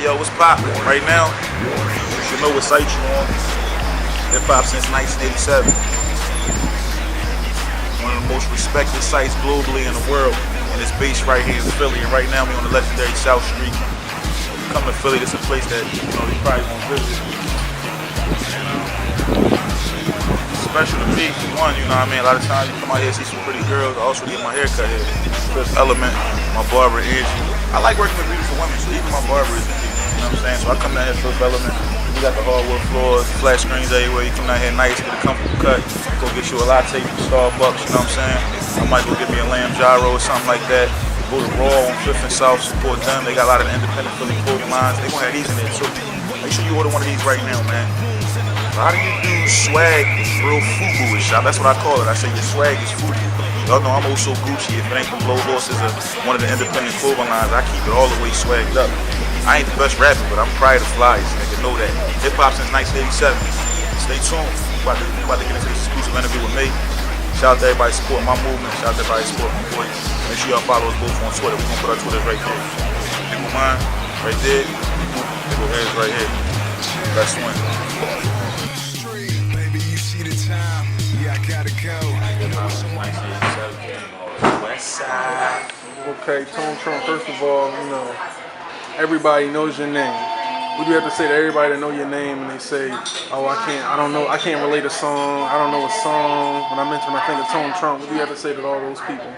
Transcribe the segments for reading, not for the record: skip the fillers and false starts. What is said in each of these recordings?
Yo, what's poppin'? Right now, you should know what site you on. Hip hop since 1987. One of the most respected sites globally in the world. And it's based right here in Philly. And right now, we on the legendary South Street. If you come to Philly, this is a place that you probably won't visit. Special to me, one, you know what I mean? A lot of times you come out here and see some pretty girls. I also get my hair cut here. Fifth Element, my barber Angie. I like working with beautiful women, so even my barber is a beauty. You know what I'm saying? So I come down here Fifth Element. We got the hardwood floors, flat screens everywhere. You come down here nice, get a comfortable cut. Go get you a latte from Starbucks, you know what I'm saying? I might go get me a lamb gyro or something like that. Go to Raw on 5th and South, support them. They got a lot of independent Philly clothing lines. They gonna have these in there too. Make sure you order one of these right now, man. How do you do swag real FUBU-ish? That's what I call it. I say your swag is FUBU. Y'all know I'm also Gucci. If it ain't from Low Horses or one of the independent clothing lines, I keep it all the way swagged up. I ain't the best rapper, but I'm probably the flyest. Nigga, know that. Hip hop since 1987. Stay tuned. We're about to get into this exclusive interview with me. Shout out to everybody supporting my movement. Shout out to everybody supporting my boy. Make sure y'all follow us both on Twitter. We're gonna put our Twitters right there. Nigga mine, right there. Nigga heads right here. Best one. Okay, Tone Trump, first of all, everybody knows your name. What do you have to say to everybody that know your name and they say, oh, I can't relate a song, I don't know a song. When I think of Tone Trump, what do you have to say to all those people?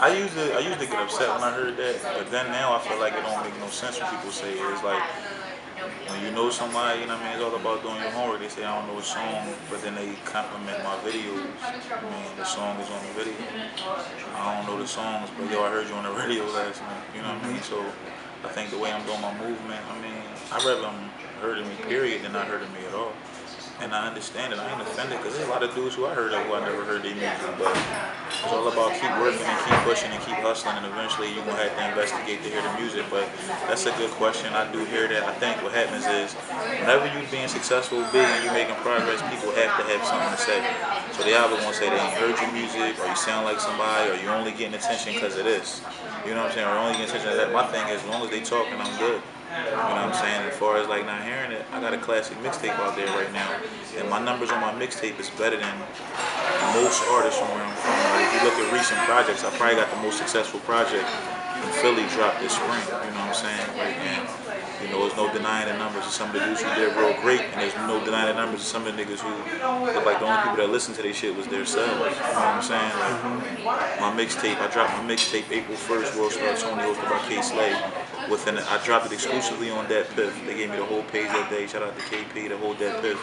I used to get upset when I heard that, but then now I feel like it don't make no sense when people say it. It's like, when you know somebody, you know what I mean, it's all about doing your homework. They say I don't know a song, but then they compliment my videos. The song is on the video. I don't know the songs, but yo, I heard you on the radio last night. You know what I mean? So I think the way I'm doing my movement, I'd rather them heard of me, period, than not heard of me at all. And I understand it. I ain't offended because there's a lot of dudes who I heard of who I never heard their music. But it's all about keep working and keep pushing and keep hustling, and eventually you're going to have to investigate to hear the music. But that's a good question. I do hear that. I think what happens is whenever you're being successful, big, and you're making progress, people have to have something to say. So they either going to say they ain't heard your music, or you sound like somebody, or you're only getting attention because of this. You know what I'm saying? Or only getting attention to that. My thing is, as long as they talking, I'm good. You know what I'm saying? As far as like not hearing it, I got a classic mixtape out there right now, and my numbers on my mixtape is better than most artists from where I'm from. Like, if you look at recent projects, I probably got the most successful project in Philly dropped this spring. You know what I'm saying? Right now, there's no denying the numbers of some of the dudes who did real great, and there's no denying the numbers of some of the niggas who look like the only people that listen to their shit was their selves. You know what I'm saying? Like my mixtape, I dropped my mixtape April 1st, World Star Tony, hosted by K Slay. I dropped it exclusively on that Piff. They gave me the whole page that day. Shout out to KP, the whole that Piff.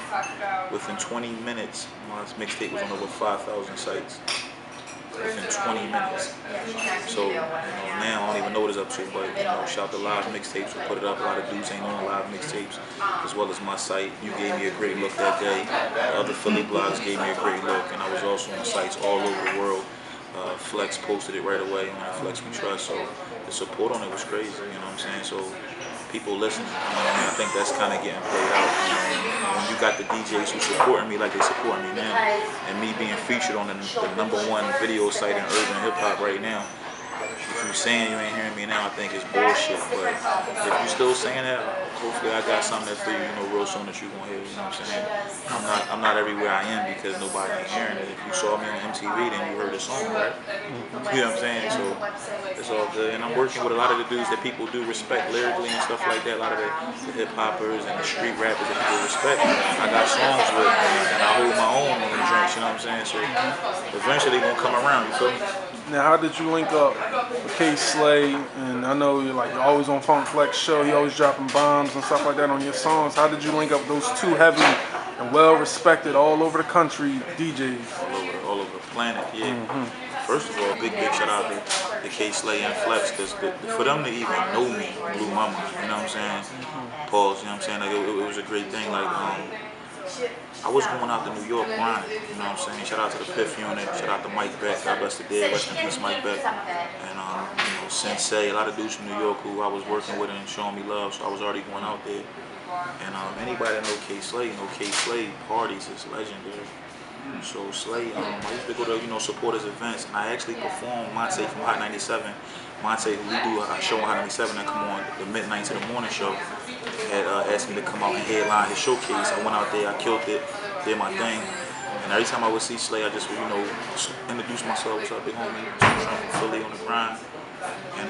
Within 20 minutes, my mixtape was on over 5,000 sites. Within 20 minutes. So, now I don't even know what it's up to, but, shout out to Live Mixtapes who put it up. A lot of dudes ain't on Live Mixtapes, as well as my site. You gave me a great look that day. The other Philly blogs gave me a great look, and I was also on sites all over the world. Flex posted it right away on Flex We Trust, so the support on it was crazy, you know what I'm saying? So people listen, I think that's kind of getting played out. When you got the DJs who supporting me like they support me now, and me being featured on the #1 video site in urban hip hop right now, if you saying you ain't hearing me now, I think it's bullshit. But if you still saying that, hopefully I got something there for you, real soon that you gonna hear. You know what I'm saying? I'm not everywhere I am because nobody ain't hearing it. If you saw me on MTV, then you heard the song, right? You know what I'm saying? So it's all good. And I'm working with a lot of the dudes that people do respect lyrically and stuff like that. A lot of the hip hoppers and the street rappers that people respect. I got songs with, and I hold my own on the drinks. You know what I'm saying? So eventually they gonna come around. You feel me? Now, how did you link up with K Slay? And I know you're always on Funk Flex show. You always dropping bombs and stuff like that on your songs. How did you link up those two heavy and well-respected all over the country DJs? All over the planet, yeah. First of all, big shout out to K Slay and Flex, because for them to even know me blew my mind. You know what I'm saying? Pause. You know what I'm saying? Like it was a great thing. Like I was going out to New York grinding, you know what I'm saying? Shout out to the Piff Unit, shout out to Mike Beck, God bless the dead, rest in peace Mike Beck. And Sensei, a lot of dudes from New York who I was working with and showing me love, so I was already going out there. And anybody that know K Slay, K Slay parties is legendary. So Slay, I used to go to supporters events, and I actually performed Monte from Hot 97. Monte, who we do a show on Hot 97 that come on the midnight to the morning show, had asked me to come out and headline his showcase. I went out there, I killed it, did my thing. And every time I would see Slay, I just would, introduce myself. What's up, big homie? From Philly on the grind. And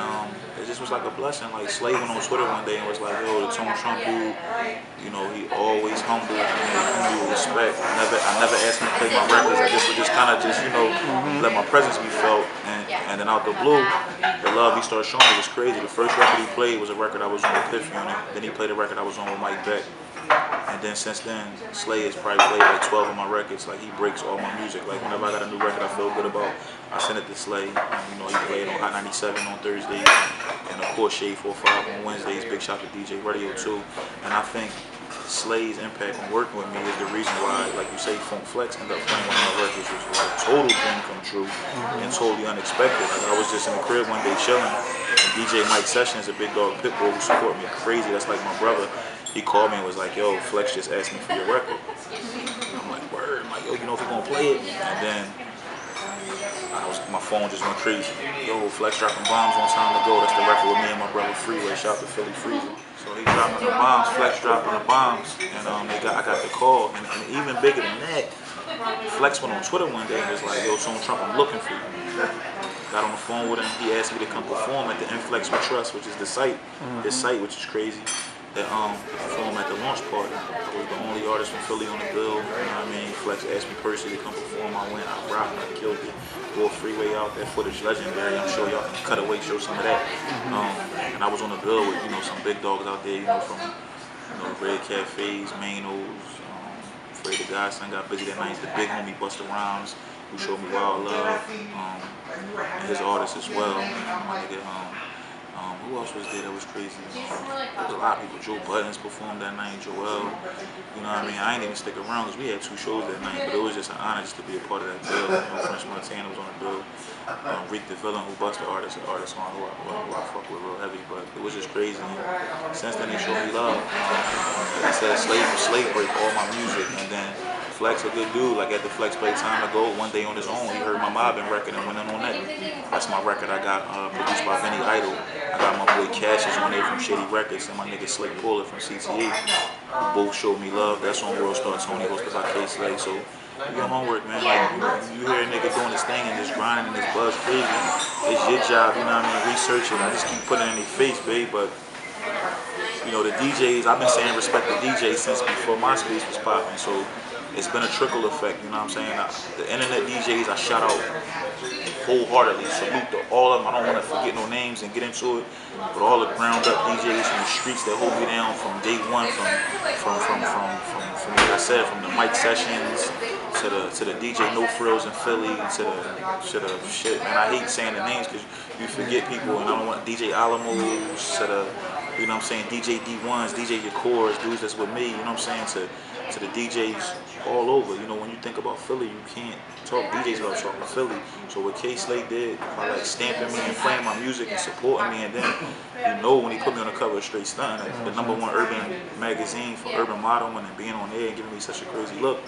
it just was like a blessing. Like Slay went on Twitter one day and was like, yo, the Tone Trump dude, he always humble, humble with respect. I never asked him to play my records. I just would just kind of let my presence be felt. And then out the blue, the love he started showing me was crazy. The first record he played was a record I was on with Piff Unit. Then he played a record I was on with Mike Beck. And then since then, Slay has probably played like 12 of my records. Like he breaks all my music. Like whenever I got a new record I feel good about, I send it to Slay. He played on Hot 97 on Thursdays, and of course Shade 45 on Wednesdays. Big shout to DJ Radio too. And I think Slay's impact on working with me is the reason why, like you say, Funk Flex ended up playing one of my records, which was a total dream come true and totally unexpected. Like I was just in the crib one day chilling, and DJ Mike Sessions, a big dog Pitbull who support me crazy. That's like my brother. He called me and was like, yo, Flex just asked me for your record. And I'm like, word. I'm like, yo, if you're gonna play it? And then my phone just went crazy. Yo, Flex dropping bombs on Time to Go. That's the record with me and my brother Freeway. Shout out to Philly Freezer. So he dropping the bombs, Flex dropping the bombs. And I got the call. And even bigger than that, Flex went on Twitter one day and was like, yo, Tone Trump, I'm looking for you. Got on the phone with him. He asked me to come perform at the Inflex We Trust, which is the site. This site, which is crazy. That perform at the launch party. I was the only artist from Philly on the bill. You know what I mean? Flex asked me personally to come perform. I went, I rocked, I killed it. Bull Freeway out, that footage legendary. I'm sure y'all can cut away, show some of that. And I was on the bill with some big dogs out there. From Red Cafes, Manos, Afraid of Godson got busy that night. The big homie Busta Rhymes, who showed me Wild Love, and his artists as well. My nigga, who else was there that was crazy? There was a lot of people. Joe Buttons performed that night, Joel. You know what I mean? I ain't even stick around because we had 2 shows that night, but it was just an honor just to be a part of that bill. French Montana was on the bill. Reek the Villain, who Busta artist on who I fuck with real heavy, but it was just crazy. And since then, they showed me love. Like I said, Slave break all my music, and then Flex, a good dude, like at the Flex Play Time to Go, one day on his own, he heard my Mobbin record and went in on that. That's my record I got produced by Vinny Idol. I got my boy Cassius on there from Shady Records and my nigga Slick Puller from CTA. Both showed me love. That's on World Star Tony, hosted by K Slay. So do your homework, man. Like, you hear a nigga doing his thing and just grinding and his buzz crazy. It's your job, you know what I mean? Research it. I just keep putting it in their face, babe. But the DJs, I've been saying respect the DJs since before MySpace was popping. So it's been a trickle effect, you know what I'm saying? The internet DJs, I shout out wholeheartedly. Salute to all of them. I don't want to forget no names and get into it, but all the ground up DJs from the streets that hold me down from day one, from like I said, from the Mike Sessions to the DJ No Frills in Philly to the shit, man. I hate saying the names because you forget people, and I don't want DJ Alamos to the, you know what I'm saying, DJ D1s, DJ Yakors, dudes that's with me, you know what I'm saying, to the DJs all over. When you think about Philly, you can't talk DJs without talking Philly. So what K Slay did by like stamping me and playing my music and supporting me, and then when he put me on the cover of Straight Stuntin', the #1 urban magazine for urban modeling, and being on there and giving me such a crazy look,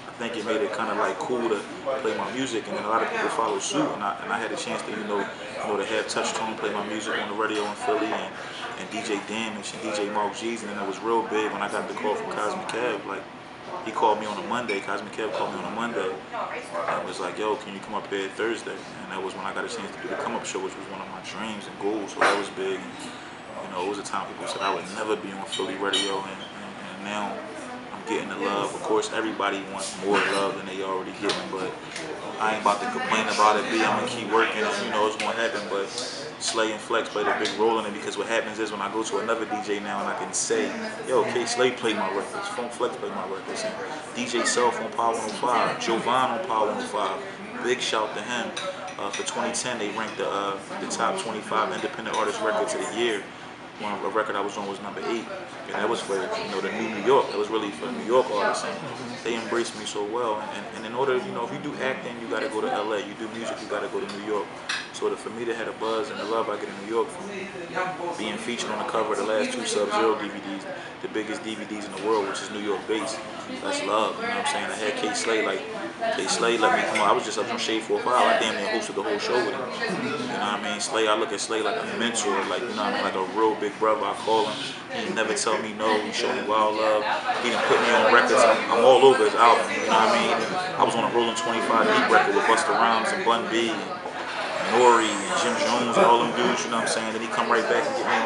I think it made it kind of like cool to play my music, and then a lot of people followed suit, and I had a chance to to have Touch Tone play my music on the radio in Philly, and DJ Damage and DJ Mark G's, and then it was real big when I got the call from Cosmic Kev. Like, he called me on a Monday, Cosmic Kev called me on a Monday, and was like, yo, can you come up here Thursday? And that was when I got a chance to do the Come Up Show, which was one of my dreams and goals, so that was big. And, it was a time people said I would never be on Philly radio, and now I'm getting the love. Of course, everybody wants more love than they already getting, but I ain't about to complain about it. I'm gonna keep working, and it's gonna happen. But Slay and Flex played a big role in it, because what happens is when I go to another DJ now and I can say, yo, K Slay played my records, Funk Flex played my records, and DJ Self on Power 105, Jovan on Power 105. Big shout to him. For 2010, they ranked the top 25 independent artist records of the year. a record I was on was #8, and that was for the New York. That was really for New York artists, and they embraced me so well. And in order, if you do acting, you got to go to LA. You do music, you got to go to New York. So for me to have a buzz and the love I get in New York from being featured on the cover of the last 2 Sub-Zero DVDs, the biggest DVDs in the world, which is New York based, that's love. You know what I'm saying? I had K Slay, like K Slay let me come on. I was just up on Shade 4 5. I damn near hosted the whole show with him. You know what I mean? Slay, I look at Slay like a mentor, like you know what I mean, like a real big brother. I call him. He never tell me no. He show me wild love. He done put me on records. I'm all over his album. You know what I mean? I was on a Rolling 25 beat record with Busta Rhymes and Bun B. Nori and Jim Jones and all them dudes, you know what I'm saying? Then he come right back and get me